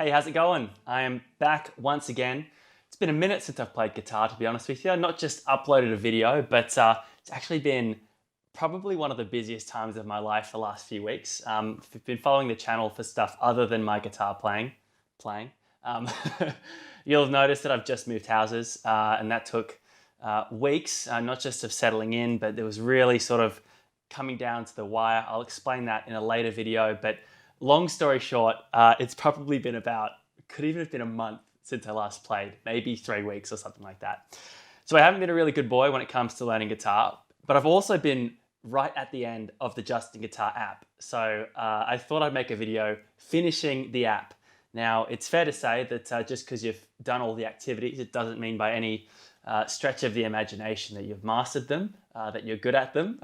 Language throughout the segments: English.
Hey, how's it going? I am back once again. It's been a minute since I've played guitar, to be honest with you. Not just uploaded a video, but it's actually been probably one of the busiest times of my life the last few weeks. I've been following the channel for stuff other than my guitar playing. Um, You'll have noticed that I've just moved houses, and that took weeks, not just of settling in, but it was really sort of coming down to the wire. I'll explain that in a later video, but long story short, it's probably been could even have been a month since I last played, maybe 3 weeks or something like that. So I haven't been a really good boy when it comes to learning guitar, but I've also been right at the end of the Justin Guitar app. So I thought I'd make a video finishing the app. Now, it's fair to say that just because you've done all the activities, it doesn't mean by any stretch of the imagination that you've mastered them, that you're good at them,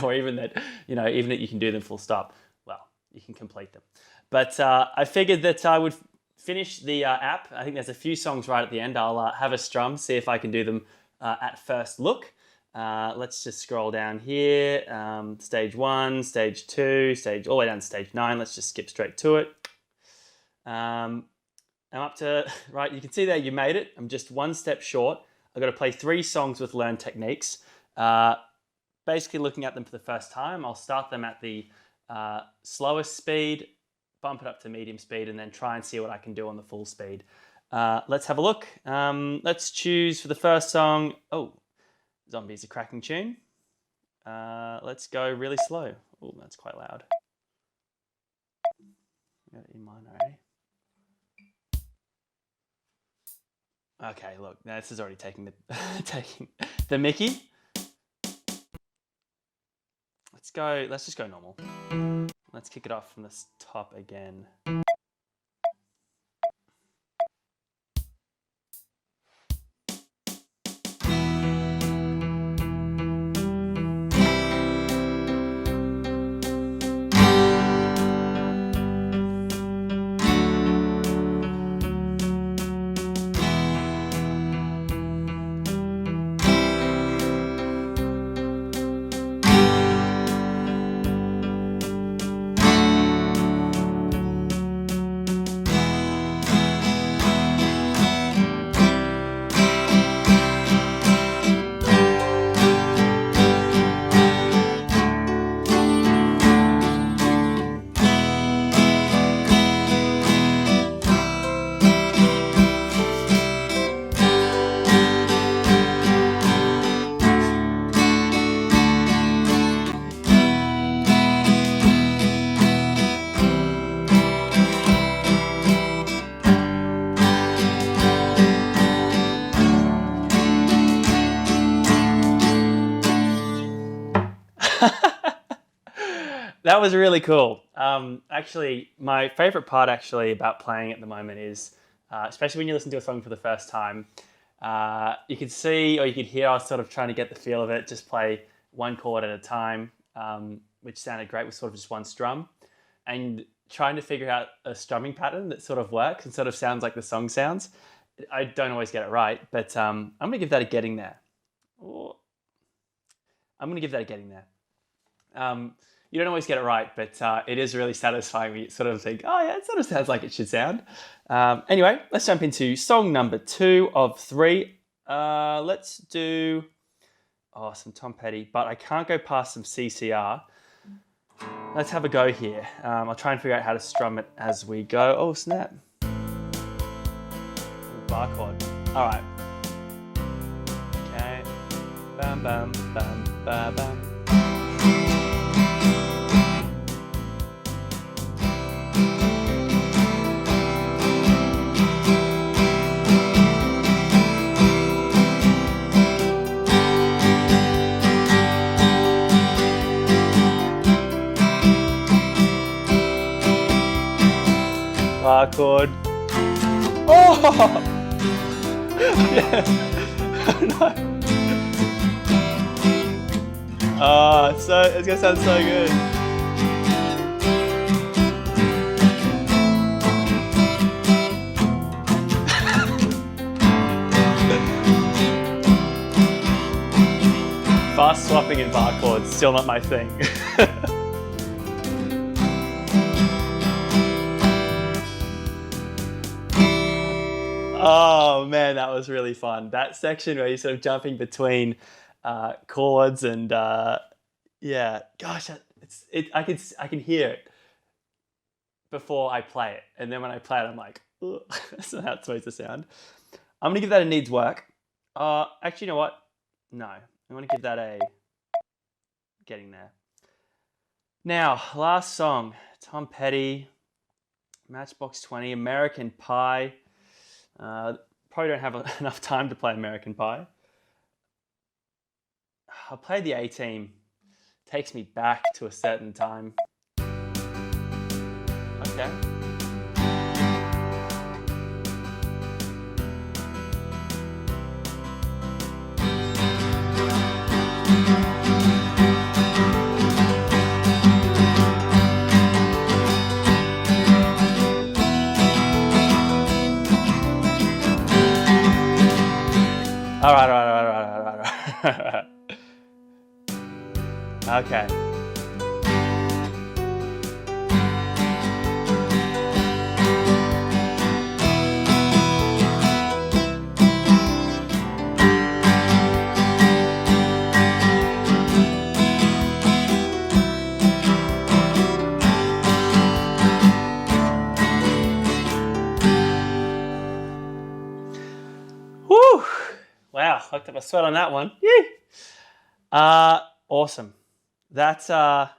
or even that, even that you can do them full stop. Well, you can complete them. But I figured that I would finish the app. I think there's a few songs right at the end. I'll have a strum, see if I can do them at first look. Let's just scroll down here. Stage 1, stage 2, all the way down to stage 9. Let's just skip straight to it. I'm up to, right, you can see there you made it. I'm just one step short. I've got to play 3 songs with learned techniques. Basically looking at them for the first time, I'll start them at the slowest speed, bump it up to medium speed, and then try and see what I can do on the full speed. Let's have a look. Let's choose for the first song, Zombie's a cracking tune. Let's go really slow. Oh, that's quite loud. E minor, eh? Okay, look, now this is already taking the Mickey. Let's just go normal. Let's kick it off from the top again. That was really cool. Actually, my favorite part about playing at the moment is, especially when you listen to a song for the first time, you could see or you could hear I was sort of trying to get the feel of it, just play one chord at a time, which sounded great with sort of just one strum, and trying to figure out a strumming pattern that sort of works and sort of sounds like the song sounds. I don't always get it right, but I'm going to give that a getting there. You don't always get it right, but it is really satisfying when you sort of think, oh yeah, it sort of sounds like it should sound. Anyway, let's jump into song number 2 of 3. Let's do some Tom Petty, but I can't go past some CCR. Let's have a go here. I'll try and figure out how to strum it as we go. Oh, snap. Bar chord. All right. Okay. Bam, bam, bam, bam, bam. Bar chord. Oh! Yeah. No. Oh, it's gonna sound so good. Fast swapping in bar chords, still not my thing. man, that was really fun. That section where you're sort of jumping between chords and yeah, gosh, I can hear it before I play it, and then when I play it, I'm like, ugh, that's not how it's supposed to sound. I'm gonna give that a needs work. Actually, you know what? No, I'm gonna give that a getting there. Now, last song, Tom Petty, Matchbox 20, American Pie. Probably don't have enough time to play American Pie. I'll play the A-Team. Takes me back to a certain time. Okay. All right. Okay. Woo! Wow, looked up a sweat on that one. Yee! Awesome. That's love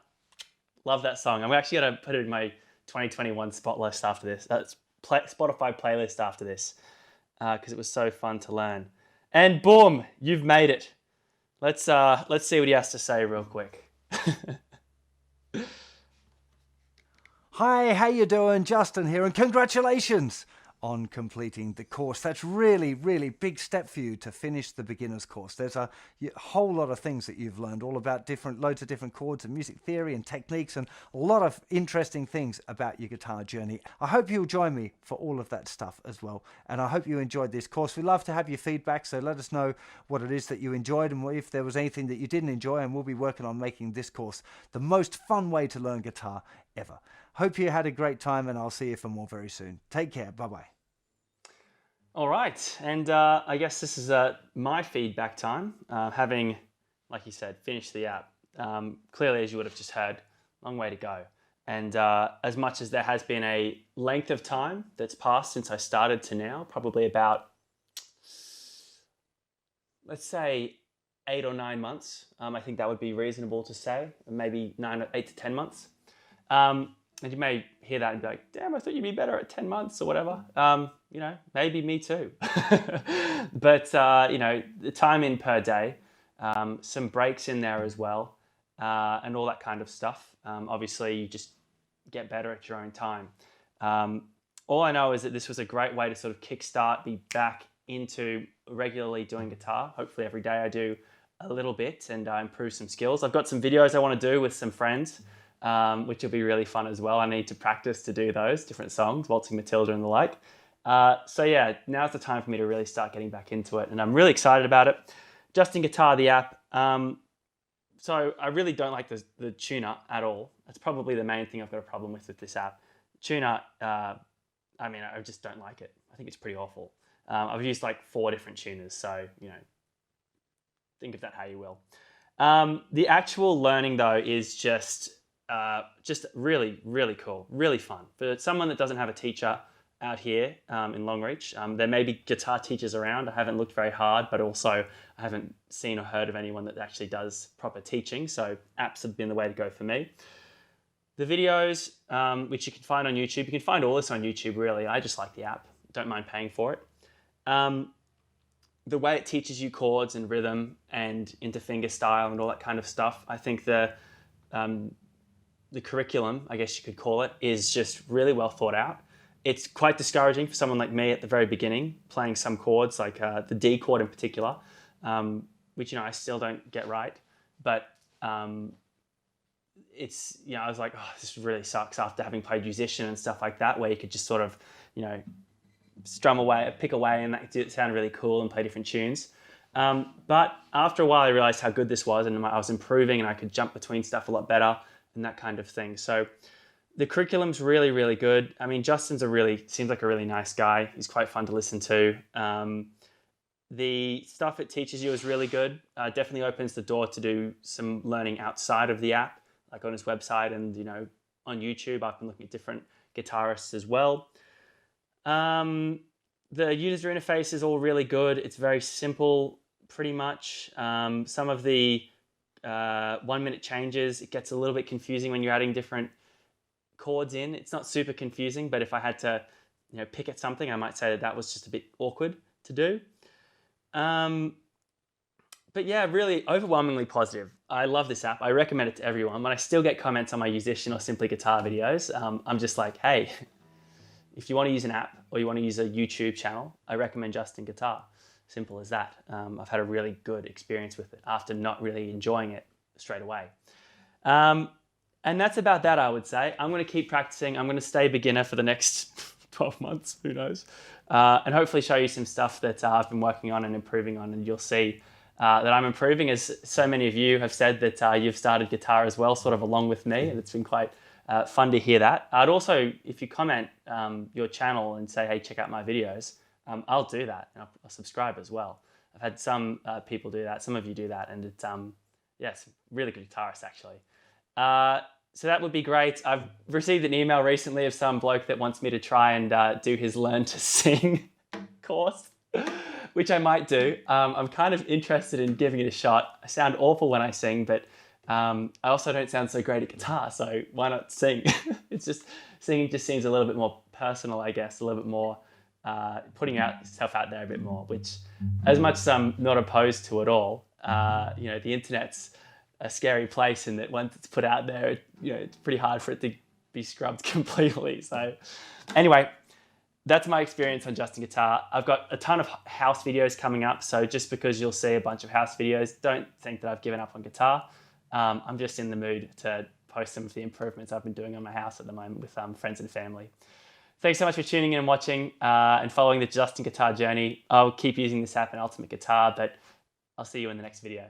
that song. I'm actually gonna put it in my 2021 spot list after this. That's Spotify playlist after this because it was so fun to learn. And boom, you've made it. Let's see what he has to say real quick. Hi, how you doing? Justin here, and congratulations on completing the course. That's really, really big step for you to finish the beginner's course. There's a whole lot of things that you've learned, all about loads of different chords and music theory and techniques, and a lot of interesting things about your guitar journey. I hope you'll join me for all of that stuff as well, and I hope you enjoyed this course. We'd love to have your feedback, so let us know what it is that you enjoyed and if there was anything that you didn't enjoy, and we'll be working on making this course the most fun way to learn guitar ever. Hope you had a great time, and I'll see you for more very soon. Take care. Bye-bye. All right, and I guess this is my feedback time. Having, like you said, finished the app. Clearly, as you would have just heard, long way to go. And as much as there has been a length of time that's passed since I started to now, probably about, let's say, 8 or 9 months. I think that would be reasonable to say, maybe 8 to 10 months. And you may hear that and be like, damn, I thought you'd be better at 10 months or whatever. Maybe me too. But, the time in per day, some breaks in there as well, and all that kind of stuff. Obviously, you just get better at your own time. All I know is that this was a great way to sort of kickstart, be back into regularly doing guitar. Hopefully every day I do a little bit and improve some skills. I've got some videos I want to do with some friends, which will be really fun as well. I need to practice to do those different songs, Waltzing Matilda and the like. So yeah, now's the time for me to really start getting back into it, and I'm really excited about it. Justin Guitar, the app. So I really don't like the tuner at all. That's probably the main thing I've got a problem with this app. Tuner, I just don't like it. I think it's pretty awful. I've used like 4 different tuners, so think of that how you will. The actual learning though is just really, really cool, really fun. For someone that doesn't have a teacher out here in Longreach, there may be guitar teachers around. I haven't looked very hard, but also I haven't seen or heard of anyone that actually does proper teaching. So apps have been the way to go for me. The videos, which you can find on YouTube, you can find all this on YouTube really. I just like the app, don't mind paying for it. The way it teaches you chords and rhythm and into finger style and all that kind of stuff, I think the curriculum, I guess you could call it, is just really well thought out. It's quite discouraging for someone like me at the very beginning, playing some chords, like the D chord in particular, which I still don't get right. But it's, I was like, oh, this really sucks after having played musician and stuff like that, where you could just sort of, strum away, pick away, and that sounded really cool and play different tunes. But after a while, I realized how good this was, and I was improving, and I could jump between stuff a lot better and that kind of thing. So The curriculum's really, really good. I mean, Justin's seems like a really nice guy. He's quite fun to listen to. The stuff it teaches you is really good. Definitely opens the door to do some learning outside of the app, like on his website and, on YouTube. I've been looking at different guitarists as well. The user interface is all really good. It's very simple, pretty much. Some of the 1-minute changes, it gets a little bit confusing when you're adding different chords in. It's not super confusing, but if I had to, pick at something, I might say that was just a bit awkward to do. But yeah, really overwhelmingly positive. I love this app. I recommend it to everyone. When I still get comments on my musician or Simply Guitar videos, I'm just like, hey, if you want to use an app or you want to use a YouTube channel, I recommend Justin Guitar. Simple as that. I've had a really good experience with it after not really enjoying it straight away. And that's about that, I would say. I'm going to keep practicing. I'm going to stay beginner for the next 12 months, who knows? And hopefully show you some stuff that I've been working on and improving on, and you'll see that I'm improving, as so many of you have said that you've started guitar as well, sort of along with me, and it's been quite fun to hear that. I'd also, if you comment your channel and say, hey, check out my videos, I'll do that. And I'll subscribe as well. I've had some people do that. Some of you do that. And it's, yes, really good guitarist, actually. So that would be great. I've received an email recently of some bloke that wants me to try and do his Learn to Sing course, which I might do. I'm kind of interested in giving it a shot. I sound awful when I sing, but I also don't sound so great at guitar, so why not sing? It's just, singing just seems a little bit more personal, I guess, a little bit more putting yourself out there a bit more, which, as much as I'm not opposed to it all, the internet's a scary place, and that once it's put out there, it's pretty hard for it to be scrubbed completely. So anyway, that's my experience on Justin Guitar. I've got a ton of house videos coming up, so just because you'll see a bunch of house videos, don't think that I've given up on guitar. I'm just in the mood to post some of the improvements I've been doing on my house at the moment with friends and family. Thanks so much for tuning in and watching and following the Justin Guitar journey. I'll keep using this app in Ultimate Guitar, but I'll see you in the next video.